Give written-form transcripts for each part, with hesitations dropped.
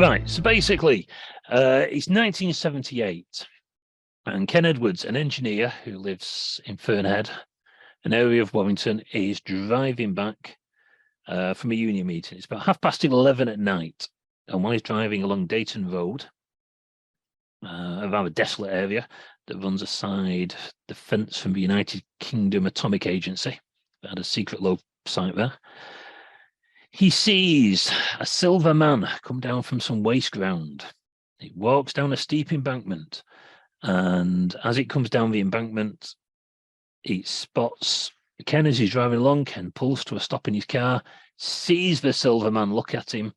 Right, so basically, it's 1978, and Ken Edwards, an engineer who lives in Fernhead, an area of Warrington, is driving back from a union meeting. It's about 11:30 at night, and while he's driving along Dayton Road, a rather desolate area that runs aside the fence from the United Kingdom Atomic Agency, that had a secret low site there, he sees a silver man come down from some waste ground. He walks down a steep embankment, and as it comes down the embankment, he spots Ken as he's driving along. Ken pulls to a stop in his car, sees the silver man look at him.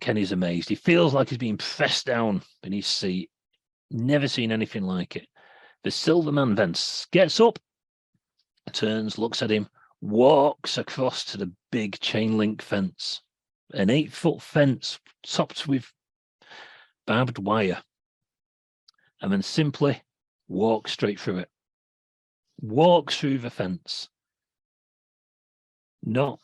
Ken is amazed. He feels like he's being pressed down beneath his seat. Never seen anything like it. The silver man then gets up, turns, looks at him, walks across to the big chain link fence, an 8-foot fence topped with barbed wire, and then simply walks straight through it. Walks through the fence. Not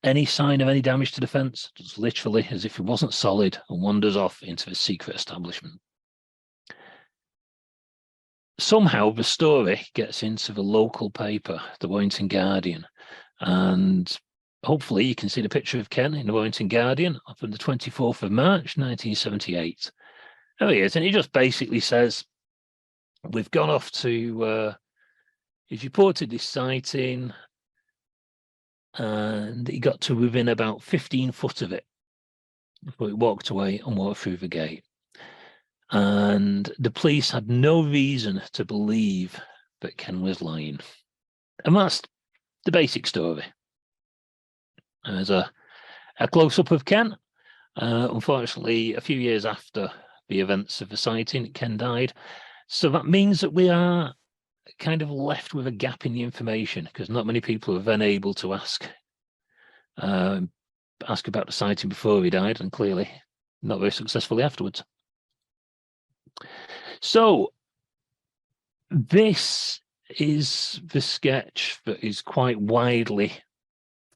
any sign of any damage to the fence, just literally as if it wasn't solid, and wanders off into the secret establishment. Somehow the story gets into the local paper, the Warrington Guardian, and hopefully you can see the picture of Ken in the Warrington Guardian from the 24th of March, 1978. There he is, and he just basically says, we've gone off to, he's reported this sighting, and he got to within about 15 foot of it before he walked away and walked through the gate. And the police had no reason to believe that Ken was lying. And that's the basic story. There's a close-up of Ken. Unfortunately, a few years after the events of the sighting, Ken died. So that means that we are kind of left with a gap in the information, because not many people were then able to ask about the sighting before he died, and clearly not very successfully afterwards. So this is the sketch that is quite widely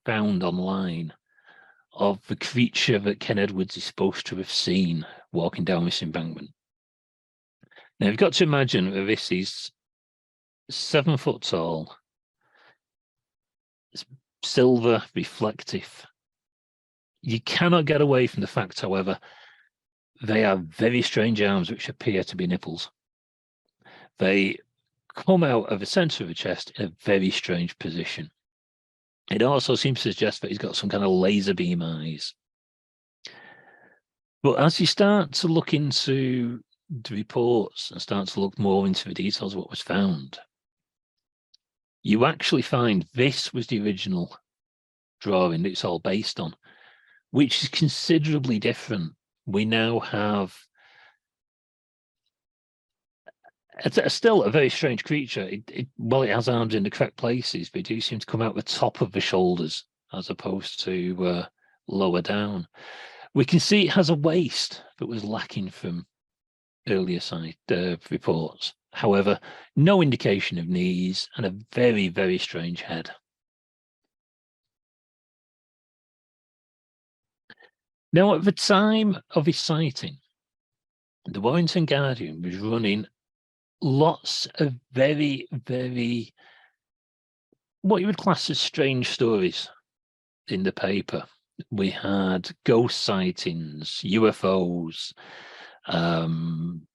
found online of the creature that Ken Edwards is supposed to have seen walking down this embankment. Now, you've got to imagine that this is 7 foot tall, silver, reflective. You cannot get away from the fact, however, they are very strange arms which appear to be nipples. They come out of the center of the chest in a very strange position. It also seems to suggest that he's got some kind of laser beam eyes. But as you start to look into the reports and start to look more into the details of what was found, you actually find this was the original drawing that it's all based on, which is considerably different. We now have still a very strange creature. Well, it has arms in the correct places, but they do seem to come out the top of the shoulders as opposed to lower down. We can see it has a waist that was lacking from earlier reports. However, no indication of knees, and a very, very strange head. Now, at the time of his sighting, the Warrington Guardian was running lots of very, very, what you would class as strange stories in the paper. We had ghost sightings, UFOs,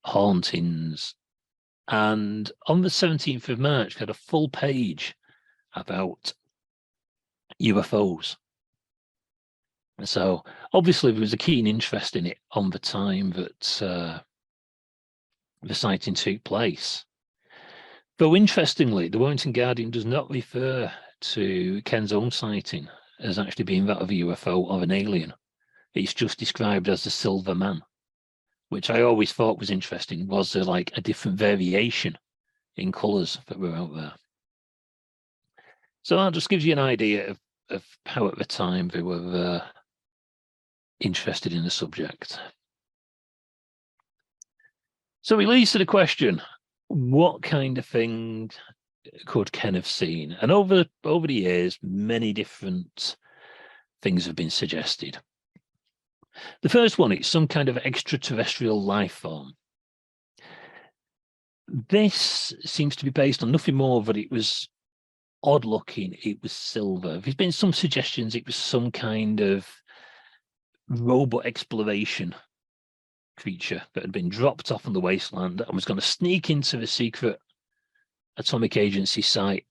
hauntings, and on the 17th of March, we had a full page about UFOs. So obviously there was a keen interest in it on the time that the sighting took place. Though interestingly, the Warrington Guardian does not refer to Ken's own sighting as actually being that of a UFO or an alien. It's just described as the silver man, which I always thought was interesting. Was there like a different variation in colours that were out there? So that just gives you an idea of how at the time they were interested in the subject. So it leads to the question, what kind of thing could Ken have seen? And over the years, many different things have been suggested. The first one, it's some kind of extraterrestrial life form. This seems to be based on nothing more, but it was odd looking. It was silver. There's been some suggestions it was some kind of robot exploration creature that had been dropped off on the wasteland and was going to sneak into the secret atomic agency site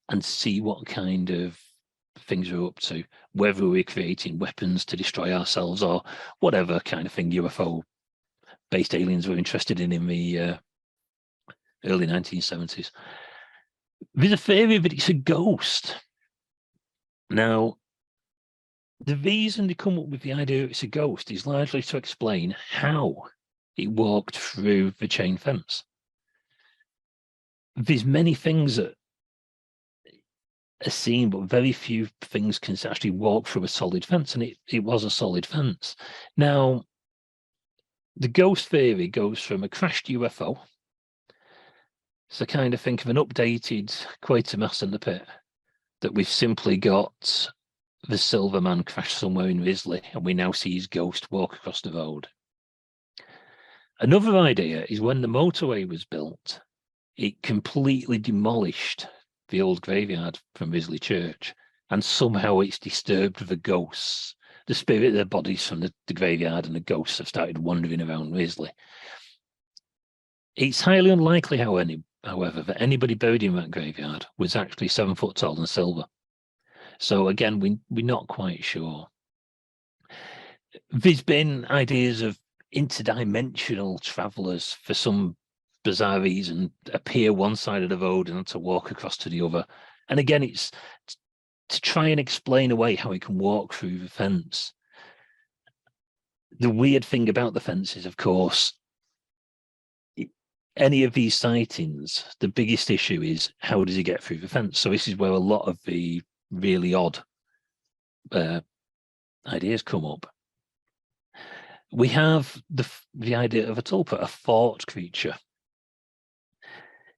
and see what kind of things we're up to, whether we're creating weapons to destroy ourselves or whatever kind of thing UFO based aliens were interested in the early 1970s. There's a theory that it's a ghost. Now, the reason they come up with the idea it's a ghost is largely to explain how it walked through the chain fence. There's many things that are seen, but very few things can actually walk through a solid fence, and it was a solid fence. Now, the ghost theory goes from a crashed UFO, so kind of think of an updated Quatermass in the pit, that we've simply got the Silverman crashed somewhere in Risley, and we now see his ghost walk across the road. Another idea is when the motorway was built, it completely demolished the old graveyard from Risley Church, and somehow it's disturbed the ghosts, the spirit of their bodies from the graveyard, and the ghosts have started wandering around Risley. It's highly unlikely, however, that anybody buried in that graveyard was actually 7 foot tall and silver. So again, we're not quite sure. There's been ideas of interdimensional travelers for some bizarre reason appear one side of the road and to walk across to the other. And again, it's to try and explain away how he can walk through the fence. The weird thing about the fence is, of course, any of these sightings, the biggest issue is how does he get through the fence? So this is where a lot of the really odd ideas come up. We have the idea of a tulpa, a fort creature.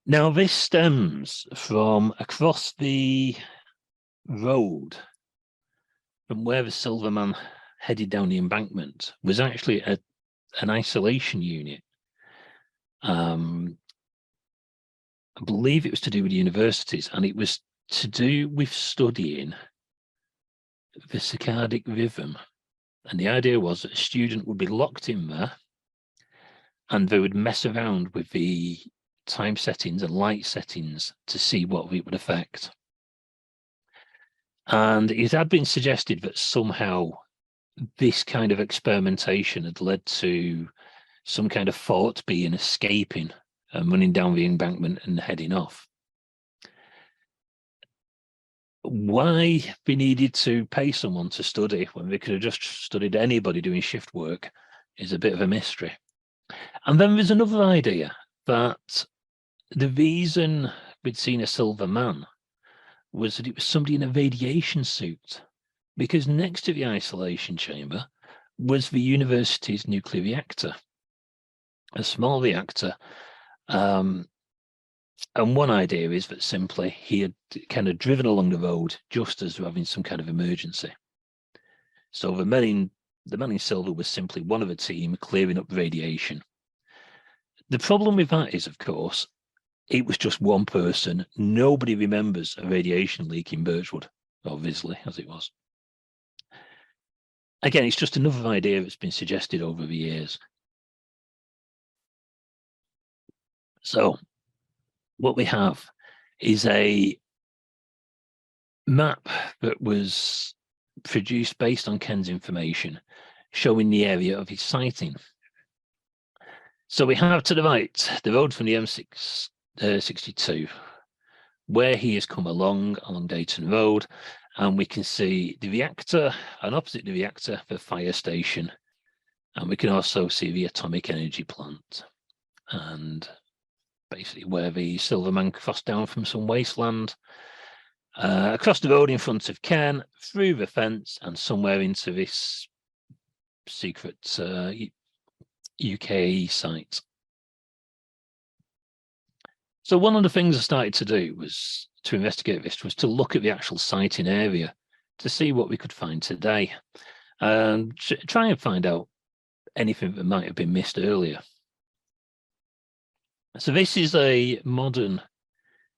Now, this stems from across the road, from where the Silverman headed down the embankment, was actually an isolation unit. I believe it was to do with universities, and it was to do with studying the circadian rhythm. And the idea was that a student would be locked in there, and they would mess around with the time settings and light settings to see what it would affect. And it had been suggested that somehow this kind of experimentation had led to some kind of fort being escaping and running down the embankment and heading off. Why they needed to pay someone to study when they could have just studied anybody doing shift work is a bit of a mystery. And then there's another idea that the reason we'd seen a silver man was that it was somebody in a radiation suit, because next to the isolation chamber was the university's nuclear reactor, a small reactor. And one idea is that simply he had kind of driven along the road just as having some kind of emergency. So the man in silver was simply one of a team clearing up radiation. The problem with that is, of course, it was just one person. Nobody remembers a radiation leak in Birchwood, or Risley as it was. Again, it's just another idea that's been suggested over the years. So what we have is a map that was produced based on Ken's information, showing the area of his sighting. So we have to the right, the road from the M62, where he has come along Dayton Road, and we can see the reactor, and opposite the reactor, the fire station, and we can also see the atomic energy plant, and basically where the Silverman crossed down from some wasteland, across the road in front of Ken, through the fence, and somewhere into this secret UKAEA site. So one of the things I started to do was to investigate this, was to look at the actual sighting area to see what we could find today. and try and find out anything that might have been missed earlier. So this is a modern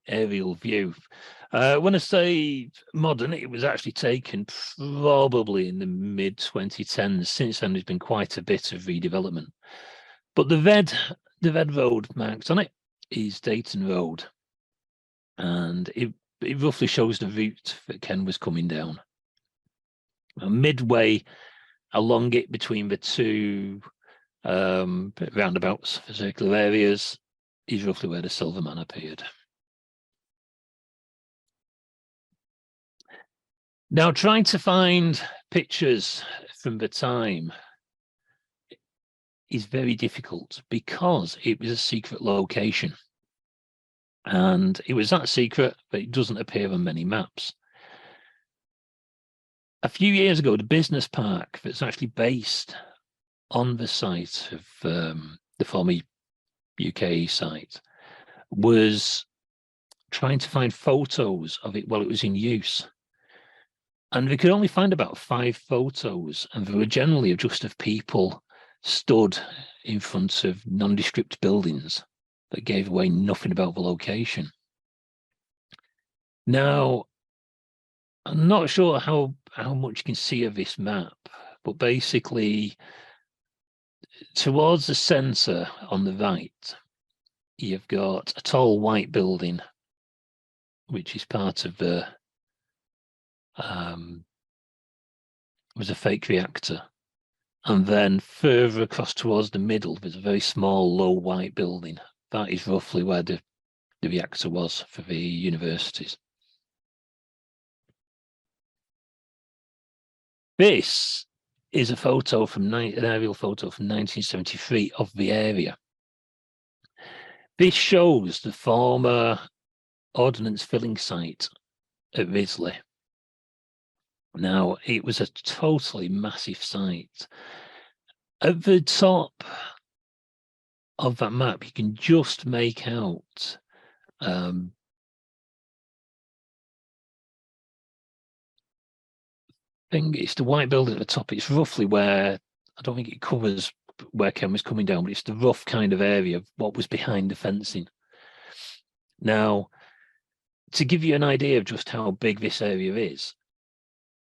aerial view. When I say modern, it was actually taken probably in the mid-2010s. Since then, there's been quite a bit of redevelopment. But the red road marked on it is Dayton Road, and it roughly shows the route that Ken was coming down. Midway along it, between the two roundabouts for circular areas, is roughly where the Silverman appeared. Now, trying to find pictures from the time is very difficult because it was a secret location. And it was that secret that it doesn't appear on many maps. A few years ago, the business park that's actually based on the site of the former UKAEA site was trying to find photos of it while it was in use. And we could only find about 5 photos, and they were generally just of people stood in front of nondescript buildings that gave away nothing about the location. Now, I'm not sure how much you can see of this map, but basically, towards the centre on the right, you've got a tall white building, which is part of the was a fake reactor. And then further across towards the middle, there's a very small, low white building. That is roughly where the reactor was for the universities. This is a photo from an aerial photo from 1973 of the area. This shows the former ordnance filling site at Risley. Now, it was a totally massive site. At the top of that map, you can just make out it's the white building at the top. It's roughly where, I don't think it covers where Ken was coming down, but it's the rough kind of area of what was behind the fencing. Now, to give you an idea of just how big this area is,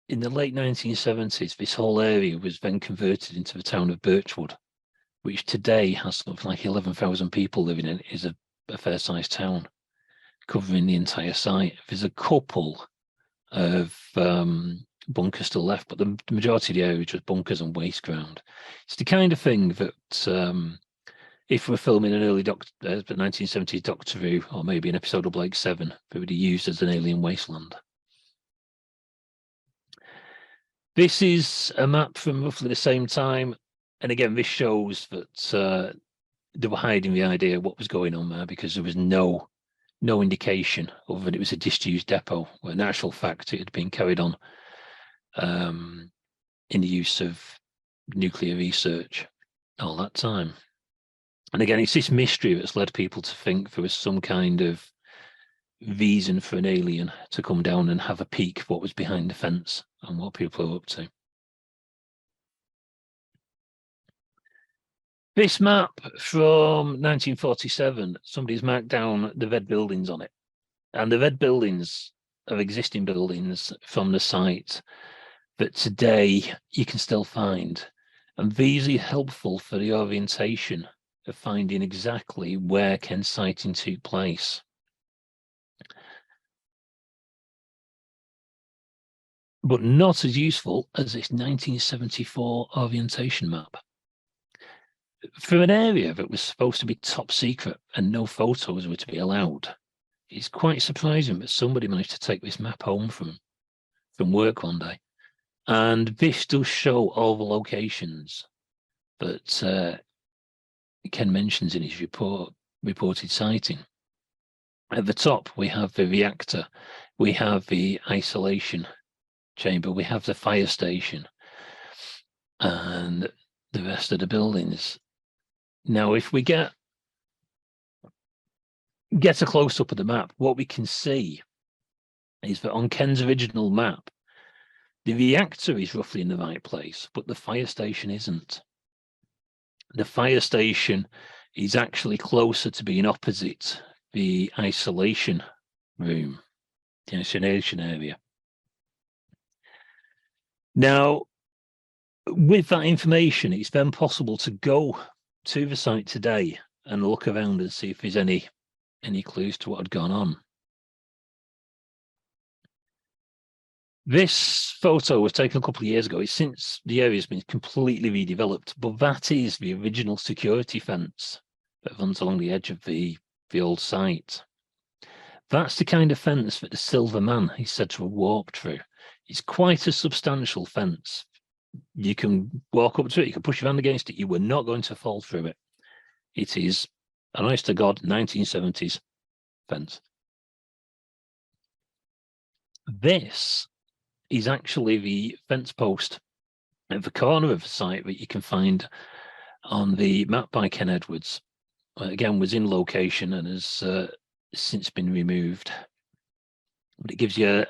in the late 1970s, this whole area was then converted into the town of Birchwood, which today has something like 11,000 people living in it. Is a fair-sized town, covering the entire site. There's a couple of bunkers still left, but the majority of the area is just bunkers and waste ground. It's the kind of thing that if we're filming an early 1970s Doctor Who, or maybe an episode of Blake 7, it would be used as an alien wasteland. This is a map from roughly the same time, and again, this shows that they were hiding the idea of what was going on there, because there was no indication other than it was a disused depot, where in actual fact it had been carried on in the use of nuclear research all that time. And again, it's this mystery that's led people to think there was some kind of reason for an alien to come down and have a peek of what was behind the fence and what people are up to. This map from 1947, somebody's marked down the red buildings on it. And the red buildings are existing buildings from the site that today you can still find. And these are helpful for the orientation of finding exactly where Ken's sighting took place. But not as useful as this 1974 orientation map. For an area that was supposed to be top secret and no photos were to be allowed, it's quite surprising that somebody managed to take this map home from work one day. And this does show all the locations that Ken mentions in his reported sighting. At the top, we have the reactor, we have the isolation chamber, we have the fire station, and the rest of the buildings. Now, if we get a close-up of the map, what we can see is that on Ken's original map, The reactor is roughly in the right place, but the fire station isn't. The fire station is actually closer to being opposite the isolation room, the isolation area. Now, with that information, it's then possible to go to the site today and look around and see if there's any clues to what had gone on. This photo was taken a couple of years ago. It's since the area has been completely redeveloped, but that is the original security fence that runs along the edge of the old site. That's the kind of fence that the Silverman is said to have walked through. It's quite a substantial fence. You can walk up to it, you can push your hand against it, you were not going to fall through it. It is, honest to God, 1970s fence. This is actually the fence post at the corner of the site that you can find on the map by Ken Edwards. Again, was in location and has since been removed. But it gives you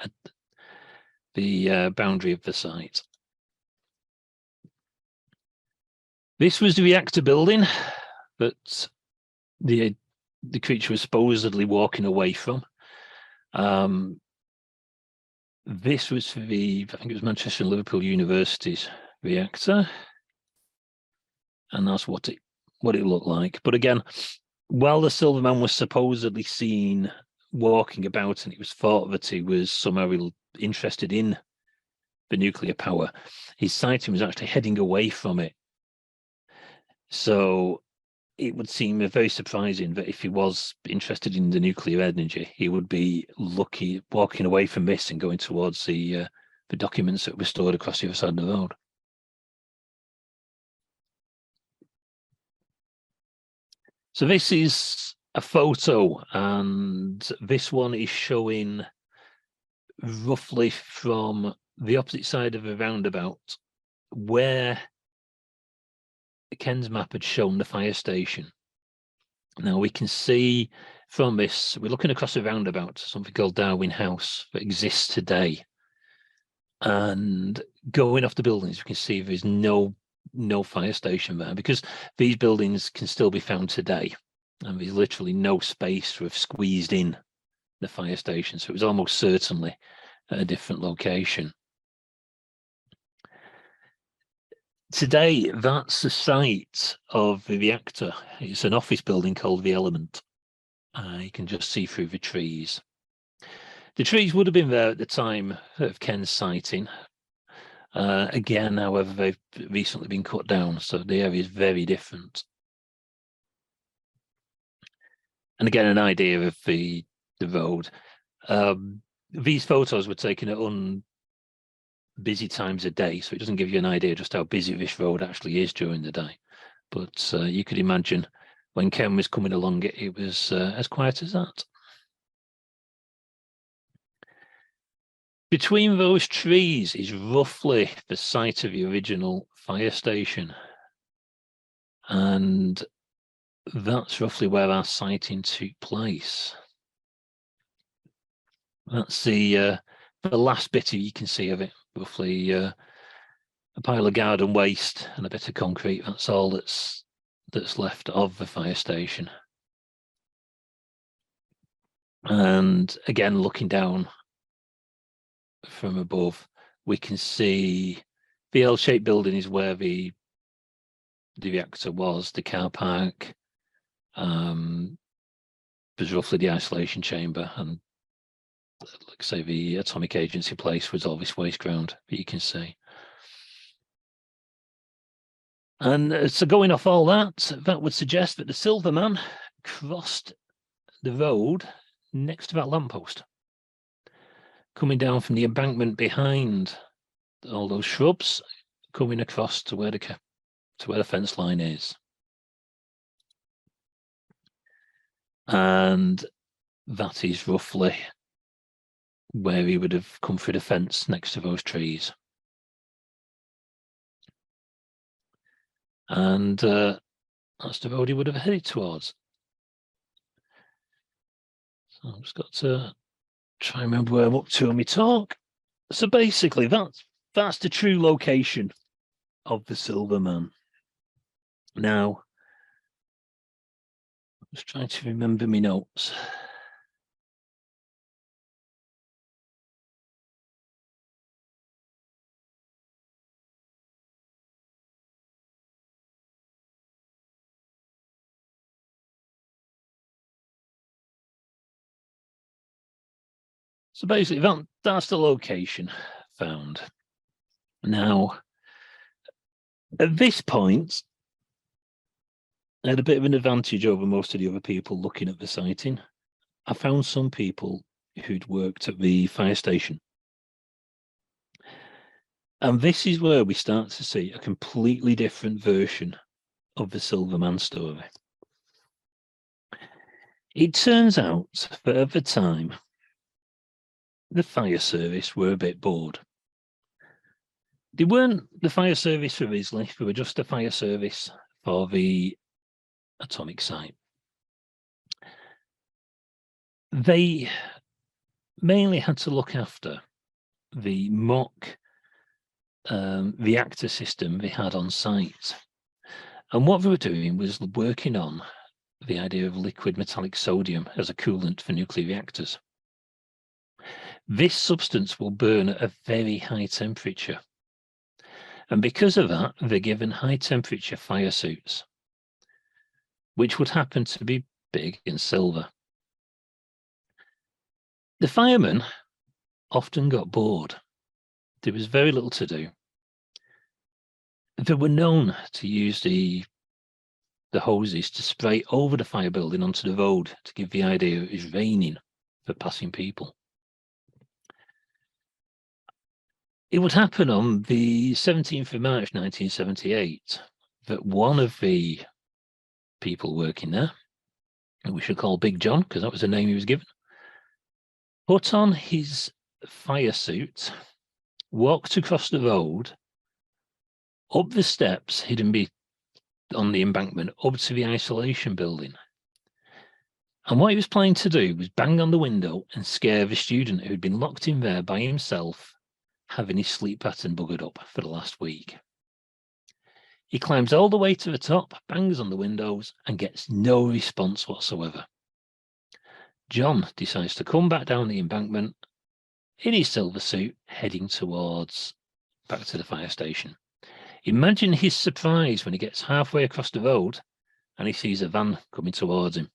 the boundary of the site. This was the reactor building that the creature was supposedly walking away from. This was for I think it was Manchester and Liverpool University's reactor, and that's what it looked like. But again, while the Silverman was supposedly seen walking about, and it was thought that he was somehow interested in the nuclear power, his sighting was actually heading away from it. So it would seem very surprising that if he was interested in the nuclear energy, he would be walking away from this and going towards the documents that were stored across the other side of the road. So this is a photo, and this one is showing roughly from the opposite side of a roundabout where Ken's map had shown the fire station. Now we can see from this, we're looking across a roundabout, something called Darwin House that exists today. And going off the buildings, we can see there's no fire station there, because these buildings can still be found today. And there's literally no space to have squeezed in the fire station. So it was almost certainly at a different location. Today, that's the site of the reactor. It's an office building called The Element. You can just see through the trees. The trees would have been there at the time of Ken's sighting. Again, however, they've recently been cut down, so the area is very different. And again, an idea of the road. These photos were taken at busy times of day, so it doesn't give you an idea just how busy this road actually is during the day. But you could imagine when Ken was coming along, it was as quiet as that. Between those trees is roughly the site of the original fire station, and that's roughly where our sighting took place. That's the last bit you can see of it. Roughly a pile of garden waste and a bit of concrete. That's all that's left of the fire station. And again, looking down from above, we can see the L-shaped building is where the reactor was. The car park was roughly the isolation chamber, and like say the atomic agency place was all this waste ground that you can see. And so going off all that, that would suggest that the Silverman crossed the road next to that lamppost, coming down from the embankment behind all those shrubs, coming across to where the fence line is. And that is roughly where he would have come through the fence next to those trees. And that's the road he would have headed towards. So I've just got to try and remember where I'm up to when we talk. So basically, that's the true location of the Silverman. Now, I was trying to remember my notes. So basically, that's the location found. Now, at this point, I had a bit of an advantage over most of the other people looking at the sighting. I found some people who'd worked at the fire station. And this is where we start to see a completely different version of the Silverman story. It turns out that at the time, the fire service were a bit bored. They weren't the fire service for Risley, they were just the fire service for the atomic site. They mainly had to look after the mock reactor system they had on site. And what they were doing was working on the idea of liquid metallic sodium as a coolant for nuclear reactors. This substance will burn at a very high temperature. And because of that, they're given high temperature fire suits, which would happen to be big and silver. The firemen often got bored. There was very little to do. They were known to use the hoses to spray over the fire building onto the road to give the idea it was raining for passing people. It would happen on the 17th of March 1978 that one of the people working there, and we should call Big John because that was the name he was given, put on his fire suit, walked across the road, up the steps hidden on the embankment, up to the isolation building. And what he was planning to do was bang on the window and scare the student who'd been locked in there by himself, having his sleep pattern buggered up for the last week. He climbs all the way to the top, bangs on the windows, and gets no response whatsoever. John decides to come back down the embankment in his silver suit, heading towards back to the fire station. Imagine his surprise when he gets halfway across the road and he sees a van coming towards him.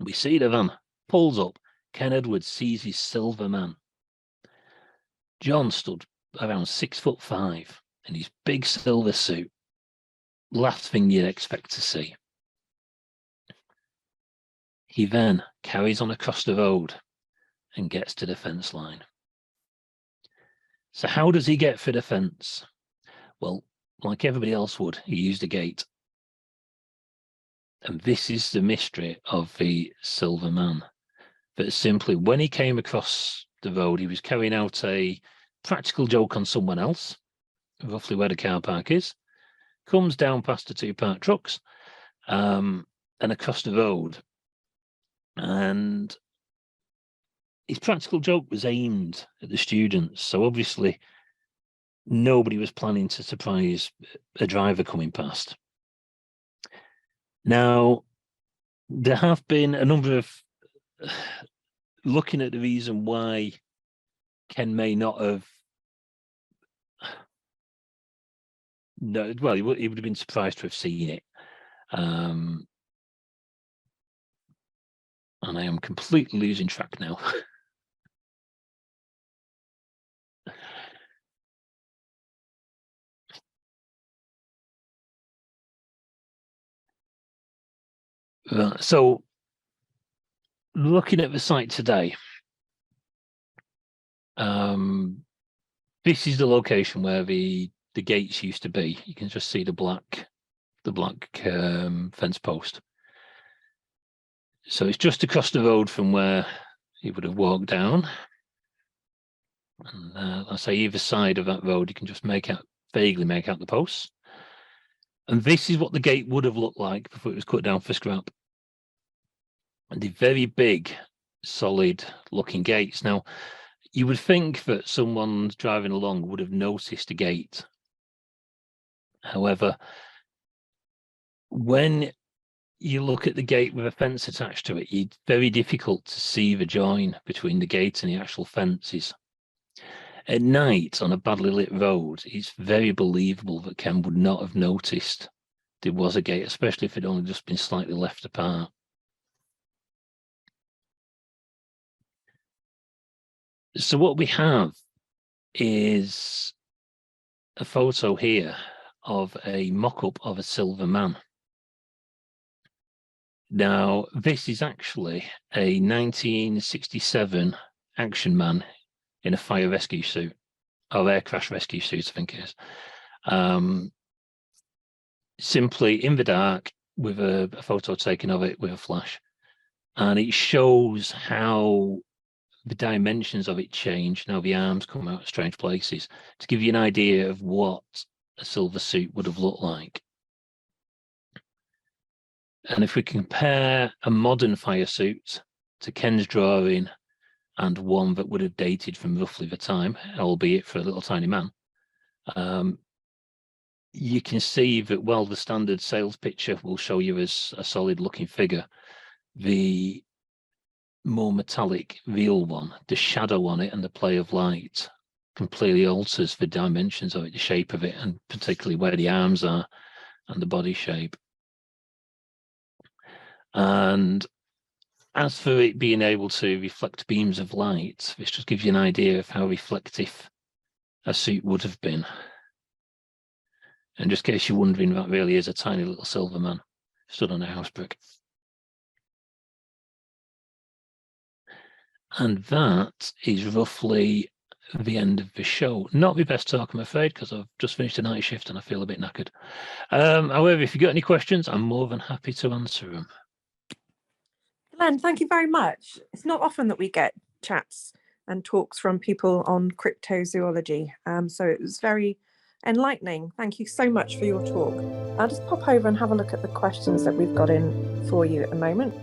We see the van, pulls up. Ken Edwards sees his Silverman. John stood around 6'5" in his big silver suit. Last thing you'd expect to see. He then carries on across the road and gets to the fence line. So how does he get for the fence? Well, like everybody else would, he used a gate. And this is the mystery of the Silverman. That simply, when he came across the road, he was carrying out a practical joke on someone else, roughly where the car park is, comes down past the two parked trucks, and across the road. And his practical joke was aimed at the students. So obviously, nobody was planning to surprise a driver coming past. Now, there have been a number of looking at the reason why Ken may not have. No, well, he would have been surprised to have seen it. And I am completely losing track now. Right, so, looking at the site today, this is the location where the gates used to be. You can just see the black fence post. So it's just across the road from where he would have walked down. And I say either side of that road, you can just vaguely make out the posts. And this is what the gate would have looked like before it was cut down for scrap. And the very big, solid looking gates. Now, You would think that someone driving along would have noticed a gate. However, when you look at the gate with a fence attached to it, it's very difficult to see the join between the gate and the actual fences. At night, on a badly lit road, it's very believable that Ken would not have noticed there was a gate, especially if it had only just been slightly left apart. So what we have is a photo here of a mock-up of a silver man. Now, this is actually a 1967 action man in a fire rescue suit, or air crash rescue suit, I think it is. Simply in the dark with a photo taken of it with a flash. And it shows how the dimensions of it change. Now the arms come out of strange places to give you an idea of what a silver suit would have looked like. And if we compare a modern fire suit to Ken's drawing and one that would have dated from roughly the time, albeit for a little tiny man, you can see that while the standard sales picture will show you as a solid looking figure, the more metallic real one, the shadow on it and the play of light completely alters the dimensions of it, the shape of it, and particularly where the arms are and the body shape. And as for it being able to reflect beams of light, this just gives you an idea of how reflective a suit would have been. And just in case you're wondering, that really is a tiny little silver man stood on a house brick. And that is roughly the end of the show. Not the best talk, I'm afraid, because I've just finished a night shift and I feel a bit knackered. However, if you've got any questions, I'm more than happy to answer them. Glenn, thank you very much. It's not often that we get chats and talks from people on cryptozoology, so it was very enlightening. Thank you so much for your talk. I'll just pop over and have a look at the questions that we've got in for you at the moment.